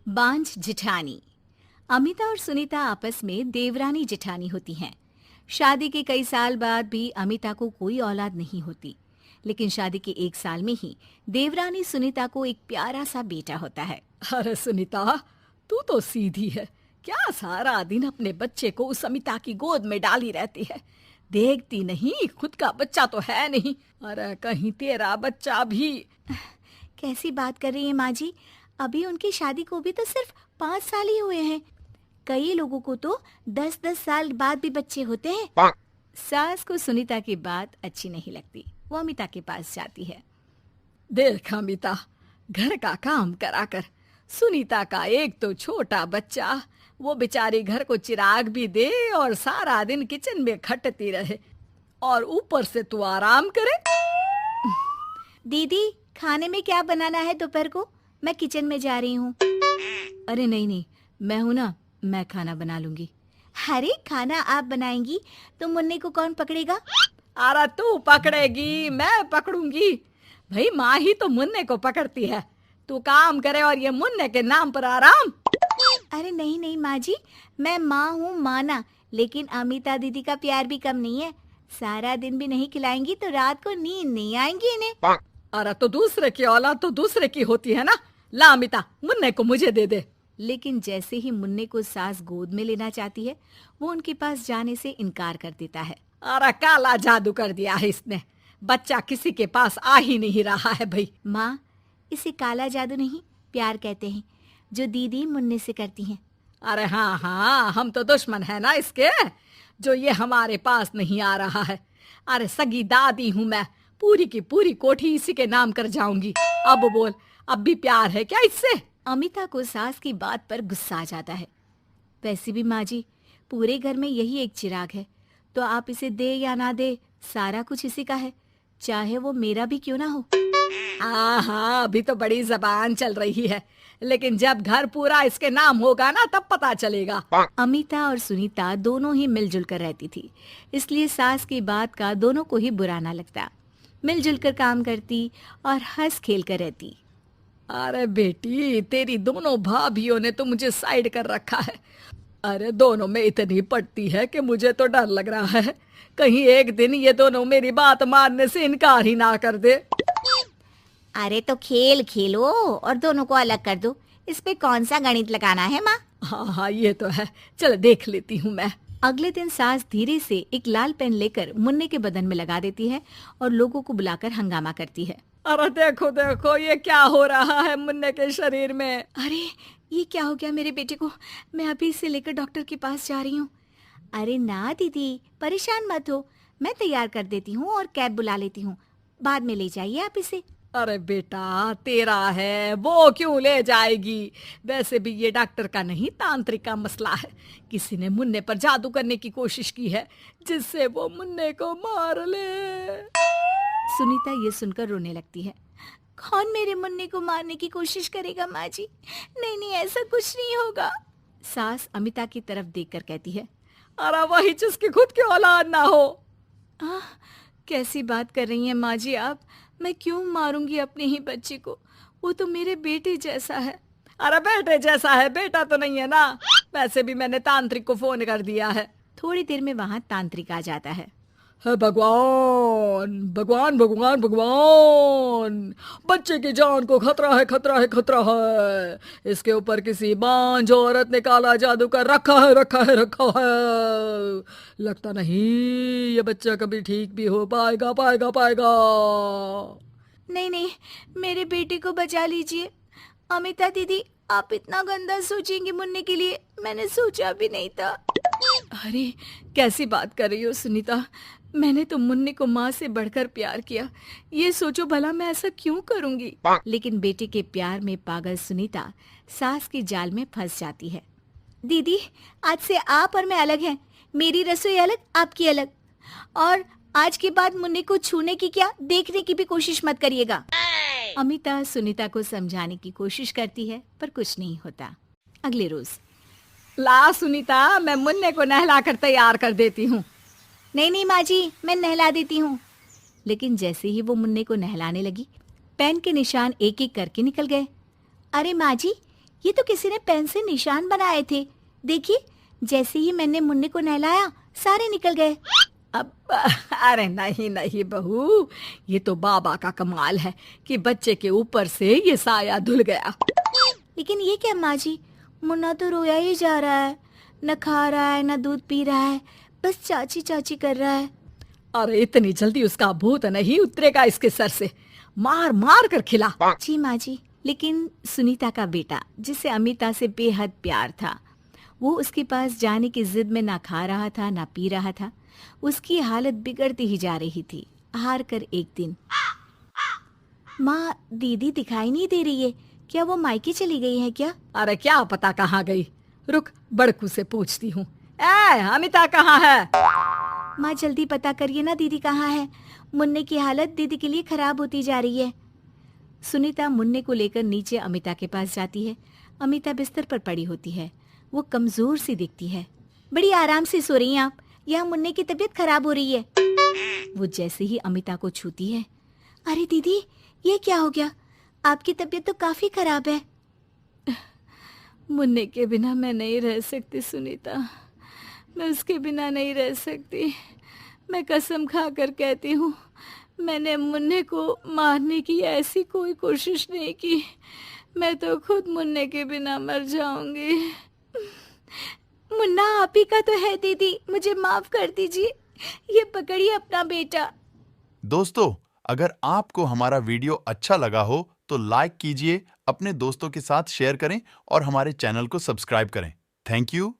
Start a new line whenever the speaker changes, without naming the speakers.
बांझ जिठानी। अमिता और सुनीता आपस में देवरानी जिठानी होती हैं। शादी के कई साल बाद भी अमिता को कोई औलाद नहीं होती, लेकिन शादी के 1 साल में ही देवरानी सुनीता को एक प्यारा सा बेटा होता है।
अरे सुनीता, तू तो सीधी है। क्या सारा दिन अपने बच्चे को उस अमिता की गोद में डाली रहती है? देखती नहीं, खुद का बच्चा तो है नहीं। अरे कहीं तेरा बच्चा भी।
कैसी बात कर रही है माँ जी? अभी उनकी शादी को भी तो सिर्फ 5 साल ही हुए हैं। कई लोगों को तो 10-10 साल बाद भी बच्चे होते हैं। सास को सुनीता की बात अच्छी नहीं लगती। वो अमिता के पास जाती है।
देख अमिता, घर का काम करा कर। सुनीता का एक तो छोटा बच्चा, वो बेचारी घर को चिराग भी दे और सारा दिन किचन में खटती रहे, और ऊपर से तू आराम करे।
दीदी, खाने में क्या बनाना है दोपहर को? मैं किचन में जा रही हूँ।
अरे नहीं नहीं, मैं हूं ना, मैं खाना बना लूंगी।
अरे खाना आप बनाएंगी तो मुन्ने को कौन पकड़ेगा?
अरे तू पकड़ेगी, मैं पकड़ूंगी। भाई माँ ही तो मुन्ने को पकड़ती है। तू काम करे और ये मुन्ने के नाम पर आराम।
अरे नहीं नहीं माँ जी, मैं माँ हूँ माना, लेकिन अमिता दीदी का प्यार भी कम नहीं है। सारा दिन भी नहीं खिलाएंगी तो रात को नींद नहीं आएंगी इन्हें।
अरे तो दूसरे की औलाद तो दूसरे की होती है ना। ला अमिता, मुन्ने को मुझे दे दे।
लेकिन जैसे ही मुन्ने को सास गोद में लेना चाहती है, वो उनके पास जाने से इनकार कर देता है।
अरे काला जादू कर दिया है इसने। बच्चा किसी के पास आ ही नहीं रहा है भाई।
माँ, इसे काला जादू नहीं, प्यार कहते हैं, जो दीदी मुन्ने से करती हैं।
अरे हाँ हाँ, हम तो दुश्मन है ना इसके, जो ये हमारे पास नहीं आ रहा है। अरे सगी दादी हूँ मैं, पूरी की पूरी कोठी इसी के नाम कर जाऊंगी। अब बोल, अब भी प्यार है क्या इससे?
अमिता को सास की बात पर गुस्सा आ जाता है। वैसे भी माँ जी, पूरे घर में यही एक चिराग है, तो आप इसे दे या ना दे, सारा कुछ इसी का है, चाहे वो मेरा भी क्यों ना हो।
हाँ हाँ, अभी तो बड़ी जबान चल रही है, लेकिन जब घर पूरा इसके नाम होगा ना, तब पता चलेगा।
अमिता और सुनीता दोनों ही मिलजुल कर रहती थी, इसलिए सास की बात का दोनों को ही बुरा ना लगता। मिलजुल कर काम करती और हंस खेल कर रहती।
अरे बेटी, तेरी दोनों भाभियों ने तो मुझे साइड कर रखा है। अरे दोनों में इतनी पड़ती है कि मुझे तो डर लग रहा है, कहीं एक दिन ये दोनों मेरी बात मानने से इनकार ही ना कर दे।
अरे तो खेल खेलो और दोनों को अलग कर दो, इस पे कौन सा गणित लगाना है माँ?
हाँ हाँ, ये तो है, चल देख लेती हूँ मैं।
अगले दिन सास धीरे से एक लाल पेन लेकर मुन्ने के बदन में लगा देती है और लोगों को बुलाकर हंगामा करती है।
अरे देखो देखो, ये क्या हो रहा है मुन्ने के शरीर में?
अरे ये क्या हो गया मेरे बेटे को? मैं अभी इसे लेकर डॉक्टर के पास जा रही हूँ। अरे ना दीदी, परेशान मत हो, मैं तैयार कर देती हूँ और कैब बुला लेती हूँ, बाद में ले जाइए आप इसे।
अरे बेटा, तेरा है, वो क्यों ले जाएगी? वैसे भी ये डॉक्टर का नहीं, तांत्रिक का मसला है। किसी ने मुन्ने पर जादू करने की कोशिश की है, जिससे वो मुन्ने को मार ले।
सुनीता ये सुनकर रोने लगती है। कौन मेरे मुन्ने को मारने की कोशिश करेगा माँ जी? नहीं नहीं, ऐसा कुछ नहीं होगा। सास अमिता की तरफ देखकर कहती है।
अरे वही जिसकी खुद की औलाद ना हो।
कैसी बात कर रही हैं माँ जी आप? मैं क्यों मारूंगी अपने ही बच्चे को? वो तो मेरे बेटे जैसा है।
अरे बेटे जैसा है, बेटा तो नहीं है ना। वैसे भी मैंने तांत्रिक को फोन कर दिया है।
थोड़ी देर में वहाँ तांत्रिक आ जाता है।
हे भगवान भगवान भगवान भगवान, बच्चे की जान को खतरा है, खतरा है, खतरा है। इसके ऊपर किसी बांझ औरत ने काला जादू कर रखा है, रखा है, रखा है। लगता नहीं ये बच्चा कभी ठीक भी हो पाएगा, पाएगा, पाएगा।
नहीं नहीं, मेरे बेटे को बचा लीजिए। अमिता दीदी, आप इतना गंदा सोचेंगे मुन्ने के लिए, मैंने सोचा भी नहीं था।
अरे कैसी बात कर रही हो सुनीता?
मैंने तो मुन्ने को माँ से बढ़कर प्यार किया, ये सोचो भला मैं ऐसा क्यों करूंगी? लेकिन बेटे के प्यार में पागल सुनीता सास की जाल में फंस जाती है। दीदी, आज से आप और मैं अलग हैं, मेरी रसोई अलग, आपकी अलग, और आज के बाद मुन्ने को छूने की क्या, देखने की भी कोशिश मत करिएगा। अमिता सुनीता को समझाने की कोशिश करती है, पर कुछ नहीं होता। अगले रोज।
ला सुनीता, मैं मुन्ने को नहला कर तैयार कर देती हूँ।
नहीं नहीं माँ जी, मैं नहला देती हूँ। लेकिन जैसे ही वो मुन्ने को नहलाने लगी, पेन के निशान एक एक करके निकल गए। अरे माँ जी, ये तो किसी ने पेन से निशान बनाए थे। देखिए, जैसे ही मैंने मुन्ने को नहलाया सारे निकल गए।
अब अरे नहीं नहीं बहू, ये तो बाबा का कमाल है कि बच्चे के ऊपर से ये साया धुल गया।
लेकिन ये क्या माँ जी, मुन्ना तो रोया ही जा रहा है, न खा रहा है न दूध पी रहा है, बस चाची चाची कर रहा है।
अरे इतनी जल्दी उसका भूत नहीं उतरेगा इसके सर से, मार मार कर खिला।
जी माँ जी। लेकिन सुनीता का बेटा, जिसे अमिता से बेहद प्यार था, वो उसके पास जाने की जिद में ना खा रहा था ना पी रहा था। उसकी हालत बिगड़ती ही जा रही थी। हार कर एक दिन, माँ दीदी दिखाई नहीं दे रही है, क्या वो मायके चली गई है क्या?
अरे क्या पता कहाँ गई, रुक बड़कू से पूछती हूँ। ए अमिता कहाँ है?
माँ जल्दी पता करिए ना, दीदी कहाँ है? मुन्ने की हालत दीदी के लिए खराब होती जा रही है। सुनीता मुन्ने को लेकर नीचे अमिता के पास जाती है। अमिता बिस्तर पर पड़ी होती है। वो कमजोर सी दिखती है। बड़ी आराम से सो रही हैं आप, यहाँ मुन्ने की तबीयत खराब हो रही है। वो जैसे ही अमिता को छूती है, अरे दीदी ये क्या हो गया? आपकी तबीयत तो काफी खराब है।
मुन्ने के बिना मैं नहीं रह सकती सुनीता, मैं उसके बिना नहीं रह सकती। मैं कसम खा कर कहती हूँ, मैंने मुन्ने को मारने की ऐसी कोई कोशिश नहीं की। मैं तो खुद मुन्ने के बिना मर जाऊंगी।
मुन्ना आप ही का तो है दीदी, मुझे माफ कर दीजिए। ये पकड़िए अपना बेटा।
दोस्तों, अगर आपको हमारा वीडियो अच्छा लगा हो तो लाइक कीजिए, अपने दोस्तों के साथ शेयर करें और हमारे चैनल को सब्सक्राइब करें। Thank you.